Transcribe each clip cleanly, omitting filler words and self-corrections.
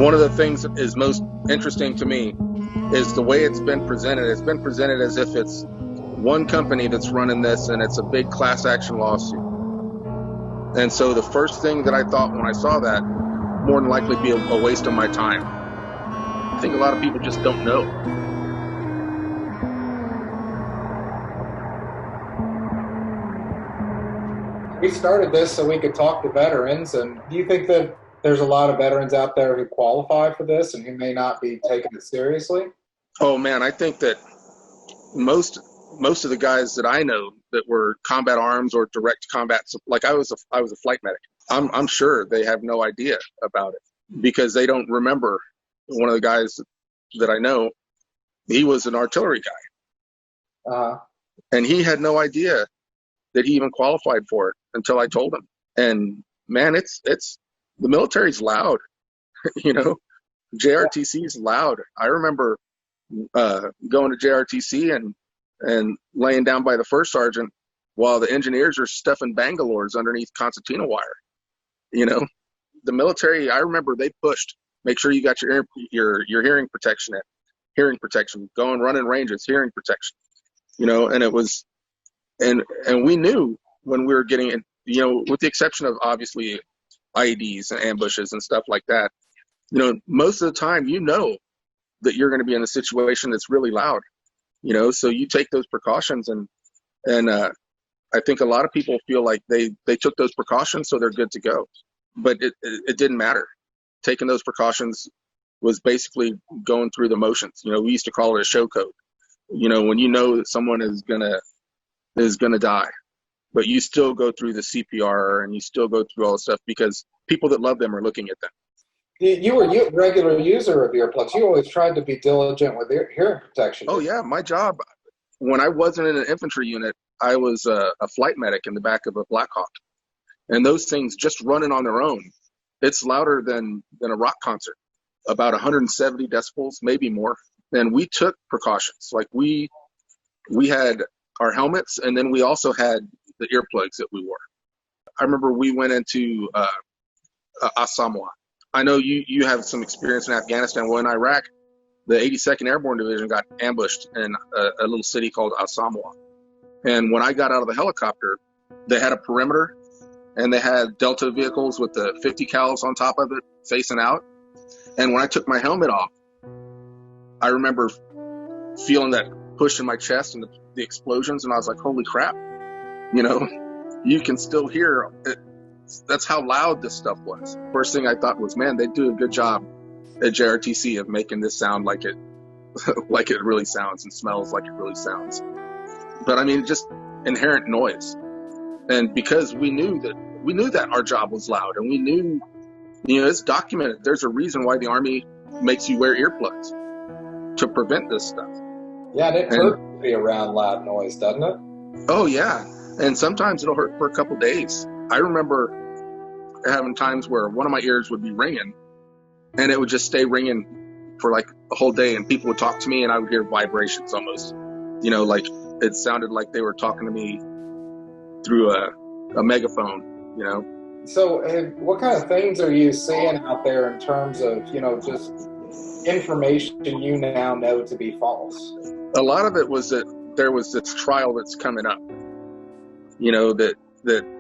One of the things that is most interesting to me is the way it's been presented. It's been presented as if it's one company that's running this and it's a big class action lawsuit. And so the first thing that I thought when I saw that, more than likely be a waste of my time. I think a lot of people just don't know. We started this so we could talk to veterans, and do you think that there's a lot of veterans out there who qualify for this and who may not be taking it seriously? Oh man, I think that most of the guys that I know that were combat arms or direct combat, like I was a flight medic. I'm sure they have no idea about it because they don't remember. One of the guys that I know, he was an artillery guy, and he had no idea that he even qualified for it until I told him. And man, it's the military's loud, you know. JRTC is loud. I remember going to JRTC and laying down by the first sergeant while the engineers are stuffing Bangalores underneath concertina wire. You know, the military, I remember they pushed, make sure you got your hearing protection in, hearing protection, going running ranges, hearing protection, you know. And it was, and we knew when we were getting in, you know, with the exception of obviously IEDs and ambushes and stuff like that, you know, most of the time, you know that you're going to be in a situation that's really loud, you know, so you take those precautions and I think a lot of people feel like they took those precautions, so they're good to go, but it didn't matter. Taking those precautions was basically going through the motions. You know, we used to call it a show code, you know, when you know that someone is going to die, but you still go through the CPR and you still go through all the stuff because people that love them are looking at them. You were a regular user of earplugs. You always tried to be diligent with hearing protection. Oh yeah, my job, when I wasn't in an infantry unit, I was a flight medic in the back of a Black Hawk. And those things just running on their own, it's louder than a rock concert, about 170 decibels, maybe more. And we took precautions. Like we had our helmets, and then we also had the earplugs that we wore. I remember we went into Asamoah. I know you have some experience in Afghanistan. Well, in Iraq, the 82nd Airborne Division got ambushed in a little city called Asamoah. And when I got out of the helicopter, they had a perimeter, and they had Delta vehicles with the 50 cals on top of it facing out. And when I took my helmet off, I remember feeling that push in my chest and the explosions, and I was like, holy crap, you know, you can still hear it. That's how loud this stuff was. First thing I thought was, man, they do a good job at JRTC of making this sound like it like it really sounds and smells like it really sounds. But I mean, just inherent noise. And because we knew that our job was loud, and we knew, you know, it's documented. There's a reason why the Army makes you wear earplugs to prevent this stuff. Yeah, and it hurts to be around loud noise, doesn't it? Oh yeah, and sometimes it'll hurt for a couple days. I remember having times where one of my ears would be ringing, and it would just stay ringing for like a whole day, and people would talk to me, and I would hear vibrations almost, you know, like it sounded like they were talking to me through a megaphone, you know. So what kind of things are you seeing out there in terms of, you know, just information you now know to be false? A lot of it was that there was this trial that's coming up, you know, that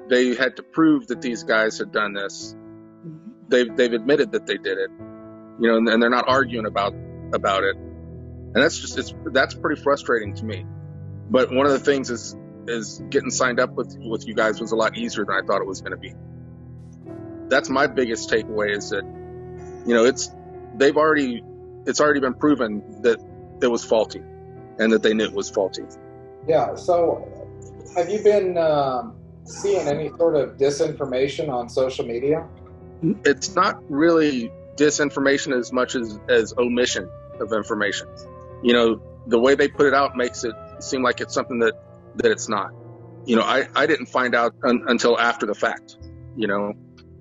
they had to prove that these guys had done this. They've admitted that they did it, you know, and they're not arguing about it. And that's pretty frustrating to me. But one of the things is getting signed up with you guys was a lot easier than I thought it was going to be. That's my biggest takeaway, is that, you know, it's already been proven that it was faulty and that they knew it was faulty. Yeah. So have you been seeing any sort of disinformation on social media? It's not really disinformation as much as omission of information. You know, the way they put it out makes it seem like it's something that it's not. You know, I didn't find out until after the fact, you know,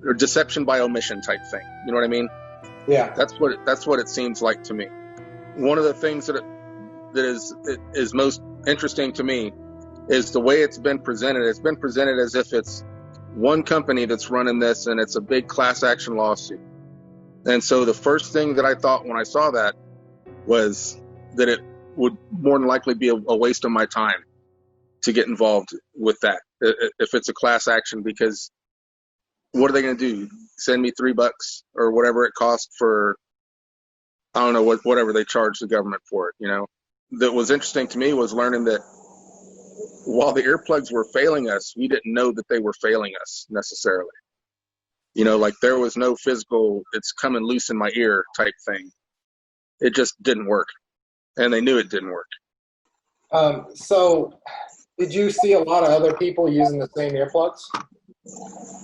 or deception by omission type thing. You know what I mean? Yeah. That's what it seems like to me. One of the things that is most interesting to me is the way it's been presented. It's been presented as if it's one company that's running this and it's a big class action lawsuit. And so the first thing that I thought when I saw that was that it would more than likely be a waste of my time to get involved with that if it's a class action, because what are they going to do? Send me $3 or whatever it costs for, I don't know, whatever they charge the government for it, you know? That was interesting to me was learning that while the earplugs were failing us, we didn't know that they were failing us necessarily. You know, like there was no physical, it's coming loose in my ear type thing. It just didn't work. And they knew it didn't work. So did you see a lot of other people using the same earplugs?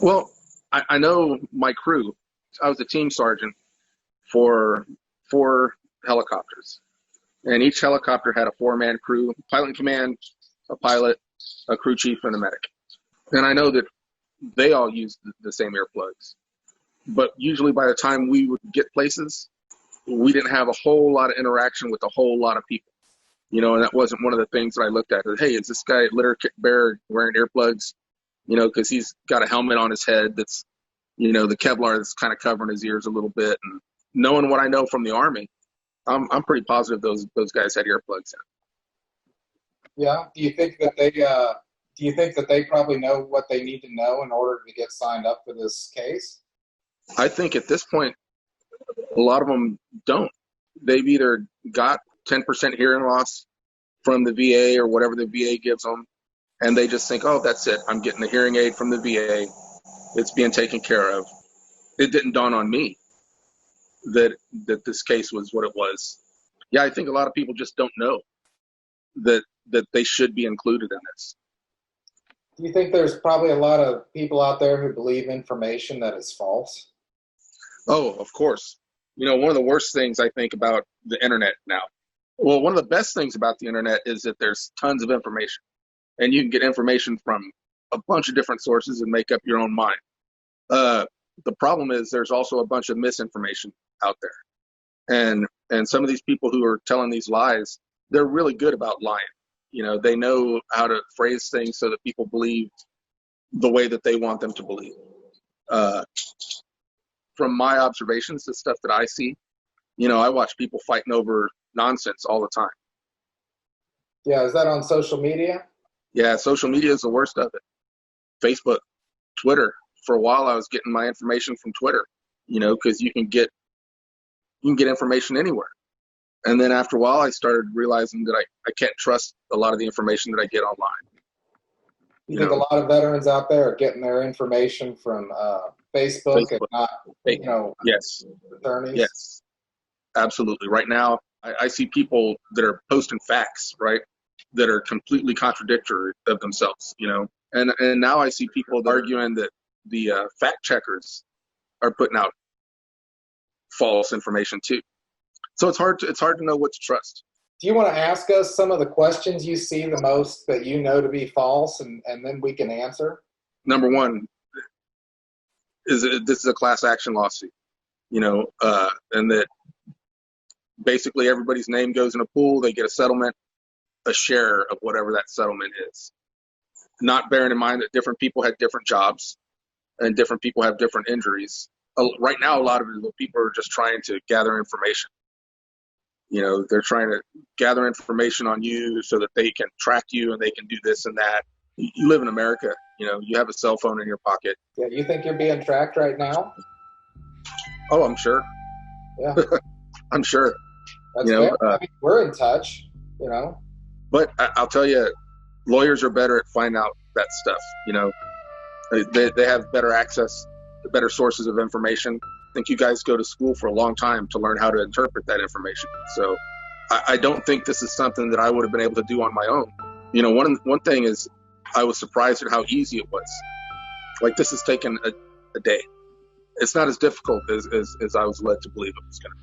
Well, I know my crew. I was a team sergeant for 4 helicopters. And each helicopter had a 4-man crew, pilot in command, a pilot, a crew chief, and a medic. And I know that they all used the same earplugs. But usually by the time we would get places, we didn't have a whole lot of interaction with a whole lot of people. You know, and that wasn't one of the things that I looked at. Hey, is this guy litter bearer wearing earplugs? You know, because he's got a helmet on his head that's, you know, the Kevlar that's kind of covering his ears a little bit. And knowing what I know from the Army, I'm pretty positive those guys had earplugs in. Yeah. Do you think that they probably know what they need to know in order to get signed up for this case? I think at this point, a lot of them don't. They've either got 10% hearing loss from the VA or whatever the VA gives them, and they just think, oh, that's it. I'm getting a hearing aid from the VA. It's being taken care of. It didn't dawn on me that this case was what it was. Yeah, I think a lot of people just don't know that they should be included in this. Do you think there's probably a lot of people out there who believe information that is false? Oh, of course. You know, one of the worst things I think about the internet now, well, one of the best things about the internet is that there's tons of information, and you can get information from a bunch of different sources and make up your own mind. The problem is there's also a bunch of misinformation out there. And some of these people who are telling these lies, they're really good about lying. You know, they know how to phrase things so that people believe the way that they want them to believe. From my observations, the stuff that I see, you know, I watch people fighting over nonsense all the time. Yeah, is that on social media? Yeah, social media is the worst of it. Facebook, Twitter. For a while, I was getting my information from Twitter, you know, because you can get information anywhere. And then after a while, I started realizing that I can't trust a lot of the information that I get online. You think a lot of veterans out there are getting their information from Facebook and not, you know, yes, attorneys? Yes, absolutely. Right now, I see people that are posting facts, right, that are completely contradictory of themselves, you know. And now I see people arguing that the fact checkers are putting out false information too. So it's hard to know what to trust. Do you want to ask us some of the questions you see the most that you know to be false, and then we can answer? Number one, this is a class action lawsuit, you know, and that basically everybody's name goes in a pool, they get a settlement, a share of whatever that settlement is. Not bearing in mind that different people had different jobs and different people have different injuries. Right now, a lot of people are just trying to gather information. You know, they're trying to gather information on you so that they can track you and they can do this and that. You live in America, you know, you have a cell phone in your pocket. Yeah, you think you're being tracked right now? Oh, I'm sure. Yeah. I'm sure. That's fair. I mean, we're in touch, you know. But I'll tell you, lawyers are better at finding out that stuff, you know. They have better access to better sources of information. I think you guys go to school for a long time to learn how to interpret that information. So I don't think this is something that I would have been able to do on my own. You know, one thing is I was surprised at how easy it was. Like, this has taken a day. It's not as difficult as I was led to believe it was going to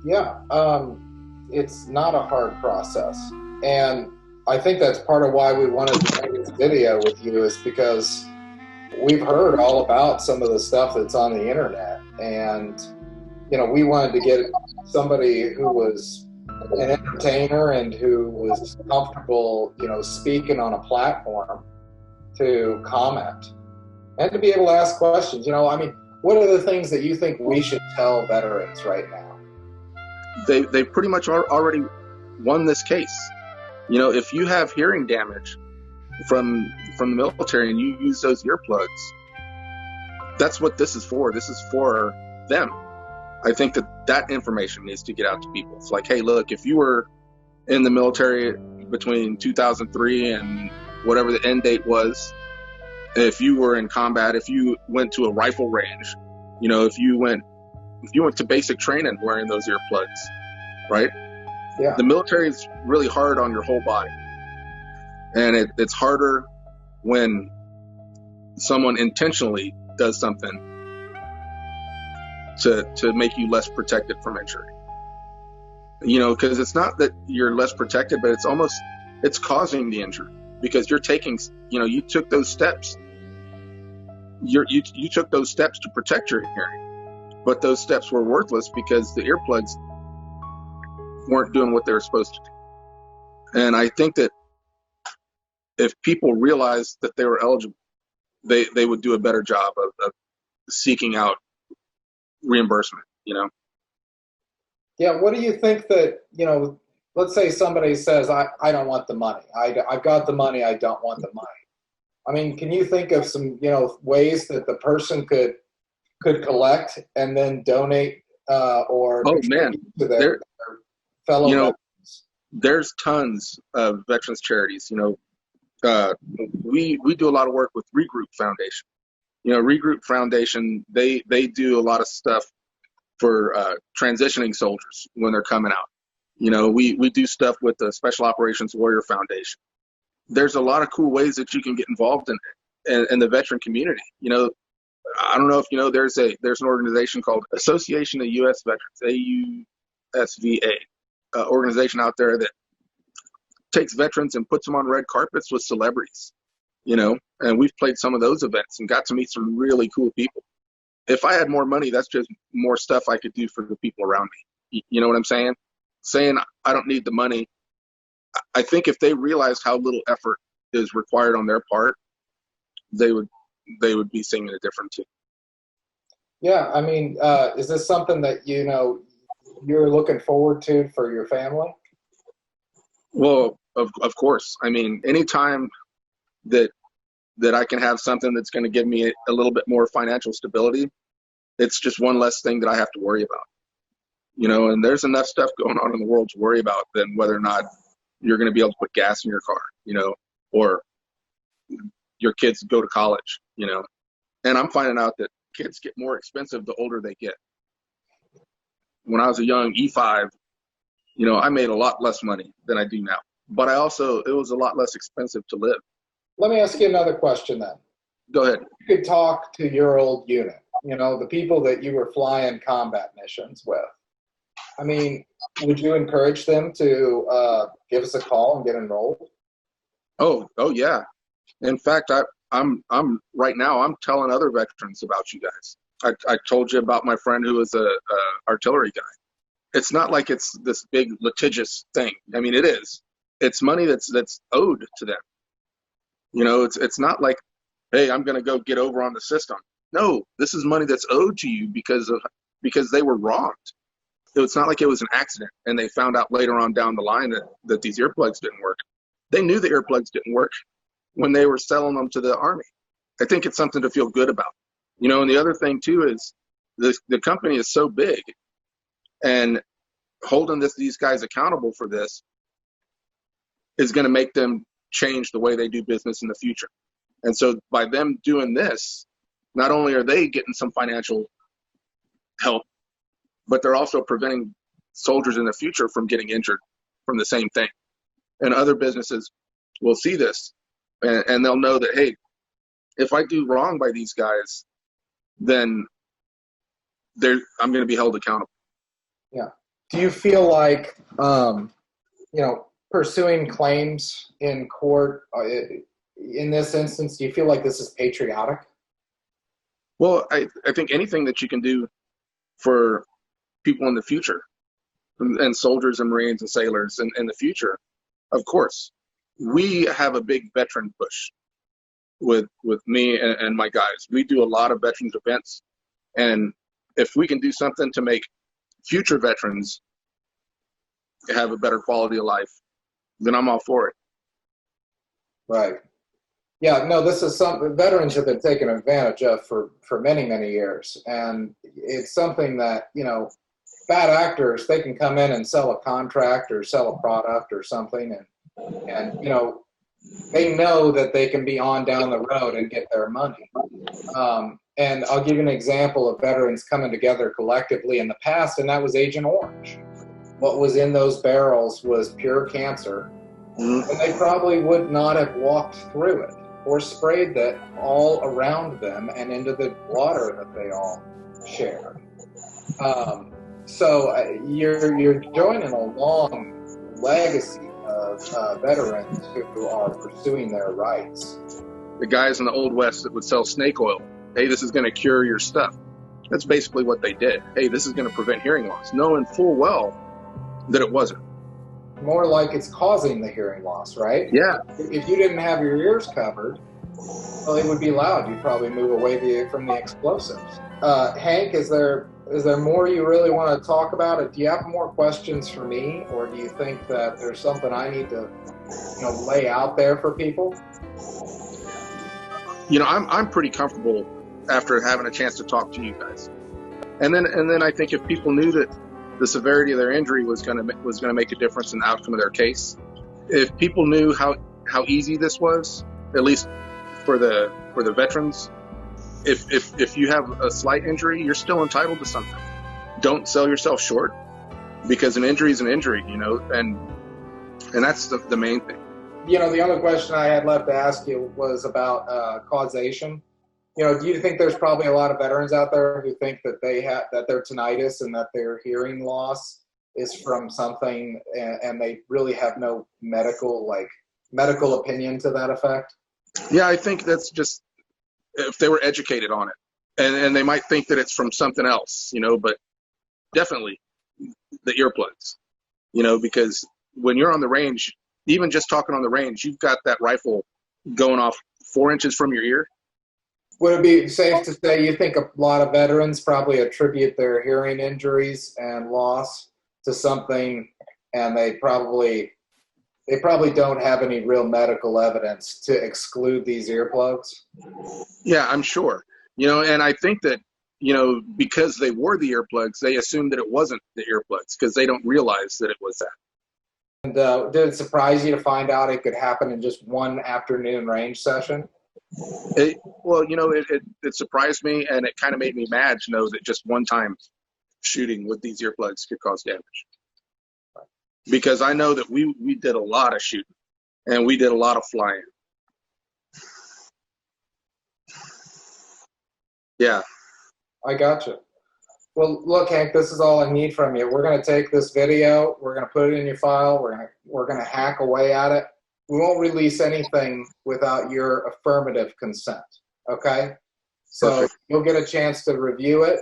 be. Yeah, it's not a hard process. And I think that's part of why we wanted to make this video with you, is because we've heard all about some of the stuff that's on the internet. And, you know, we wanted to get somebody who was an entertainer and who was comfortable, you know, speaking on a platform to comment and to be able to ask questions. You know, I mean, What are the things that you think we should tell veterans right now? They pretty much already won this case. You know, if you have hearing damage from the military and you use those earplugs, that's what this is for. This is for them. I think that information needs to get out to people. It's like, hey, look, if you were in the military between 2003 and whatever the end date was, if you were in combat, if you went to a rifle range, you know, if you went to basic training wearing those earplugs, right? Yeah. The military is really hard on your whole body. And it's harder when someone intentionally does something to make you less protected from injury. You know, because it's not that you're less protected, but it's causing the injury because you're taking, you know, you took those steps. You took those steps to protect your hearing, but those steps were worthless because the earplugs weren't doing what they were supposed to do. And I think that if people realized that they were eligible, they would do a better job of seeking out reimbursement, you know? Yeah. What do you think that, you know, let's say somebody says, I don't want the money. I've got the money. I don't want the money. I mean, can you think of some, you know, ways that the person could collect and then donate or contribute to their fellow veterans? There's tons of veterans charities. You know, we do a lot of work with Regroup Foundation. You know, Regroup Foundation, they do a lot of stuff for transitioning soldiers when they're coming out. You know, we do stuff with the Special Operations Warrior Foundation. There's a lot of cool ways that you can get involved in the veteran community. You know, I don't know if you know, there's an organization called Association of U.S. Veterans, AUSVA, organization out there that takes veterans and puts them on red carpets with celebrities, you know, and we've played some of those events and got to meet some really cool people. If I had more money, that's just more stuff I could do for the people around me. You know what I'm saying? Saying I don't need the money. I think if they realized how little effort is required on their part, they would be singing a different tune. Yeah, I mean, is this something that, you know, you're looking forward to for your family? Well, of course. I mean, anytime that I can have something that's going to give me a little bit more financial stability, it's just one less thing that I have to worry about. You know, and there's enough stuff going on in the world to worry about than whether or not you're going to be able to put gas in your car, you know, or your kids go to college, you know. And I'm finding out that kids get more expensive the older they get. When I was a young E5, you know, I made a lot less money than I do now. But it was a lot less expensive to live. Let me ask you another question then. Go ahead. You could talk to your old unit, you know, the people that you were flying combat missions with. I mean, would you encourage them to give us a call and get enrolled? Oh yeah. In fact, I'm right now, I'm telling other veterans about you guys. I told you about my friend who was a artillery guy. It's not like it's this big litigious thing. I mean, it is. It's money that's owed to them. You know, it's not like, hey, I'm going to go get over on the system. No, this is money that's owed to you because they were wronged. It's not like it was an accident and they found out later on down the line that these earplugs didn't work. They knew the earplugs didn't work when they were selling them to the Army. I think it's something to feel good about. You know, and the other thing too is the company is so big, and holding these guys accountable for this is going to make them change the way they do business in the future. And so by them doing this, not only are they getting some financial help, but they're also preventing soldiers in the future from getting injured from the same thing. And other businesses will see this and they'll know that, hey, if I do wrong by these guys, then I'm going to be held accountable. Yeah. Do you feel like, you know, pursuing claims in court, in this instance, do you feel like this is patriotic? Well, I think anything that you can do for people in the future, and soldiers and Marines and sailors in the future, of course. We have a big veteran push with me and my guys. We do a lot of veterans events. And if we can do something to make future veterans have a better quality of life, then I'm all for it. Right. Yeah, no, this is something veterans have been taken advantage of for many, many years. And it's something that, you know, bad actors, they can come in and sell a contract or sell a product or something. And you know, they know that they can be on down the road and get their money. And I'll give you an example of veterans coming together collectively in the past, and that was Agent Orange. What was in those barrels was pure cancer, and they probably would not have walked through it or sprayed that all around them and into the water that they all shared. So you're joining a long legacy of veterans who are pursuing their rights. The guys in the Old West that would sell snake oil, hey, this is going to cure your stuff. That's basically what they did. Hey, this is going to prevent hearing loss, knowing full well that it wasn't. More like it's causing the hearing loss, right? Yeah. If you didn't have your ears covered, well, it would be loud. You'd probably move away from the explosives. Hank, is there more you really want to talk about? Do you have more questions for me, or do you think that there's something I need to, you know, lay out there for people? You know, I'm pretty comfortable after having a chance to talk to you guys. And then I think if people knew that the severity of their injury was going to make a difference in the outcome of their case, if people knew how easy this was, at least for the veterans, if you have a slight injury, you're still entitled to something. Don't sell yourself short, because an injury is an injury, you know, and that's the main thing. You know, the other question I had left to ask you was about causation. You know, do you think there's probably a lot of veterans out there who think that that their tinnitus and that their hearing loss is from something, and they really have no medical opinion to that effect? Yeah, I think that's just if they were educated on it, and they might think that it's from something else, you know, but definitely the earplugs, you know, because when you're on the range, even just talking on the range, you've got that rifle going off 4 inches from your ear. Would it be safe to say you think a lot of veterans probably attribute their hearing injuries and loss to something, and they probably don't have any real medical evidence to exclude these earplugs? Yeah, I'm sure. You know, and I think that, you know, because they wore the earplugs, they assumed that it wasn't the earplugs because they don't realize that it was that. And did it surprise you to find out it could happen in just one afternoon range session? Well, you know, it surprised me, and it kind of made me mad to know that just one time shooting with these earplugs could cause damage. Because I know that we did a lot of shooting, and we did a lot of flying. Yeah. I gotcha. Well, look, Hank, this is all I need from you. We're going to take this video. We're going to put it in your file. We're going to hack away at it. We won't release anything without your affirmative consent, okay? So Perfect. You'll get a chance to review it,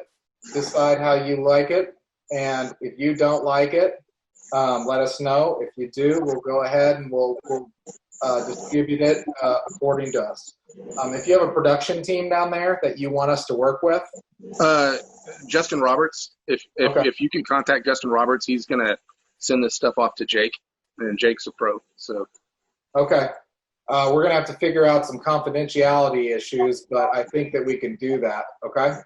decide how you like it, and if you don't like it, let us know. If you do, we'll go ahead and we'll distribute it according to us. If you have a production team down there that you want us to work with, Justin Roberts. If you can contact Justin Roberts, he's gonna send this stuff off to Jake, and Jake's a pro. So okay, we're gonna have to figure out some confidentiality issues, but I think that we can do that. Okay.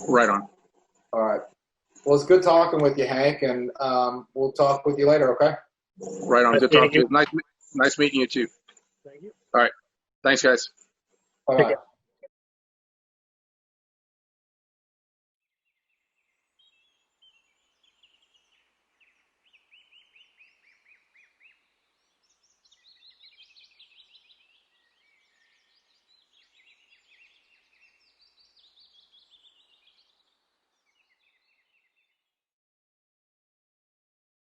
Right on. All right. Well, it's good talking with you, Hank, and we'll talk with you later. Okay. Right on. Good talking to you. Nice meeting you too. Thank you. All right. Thanks, guys. All right.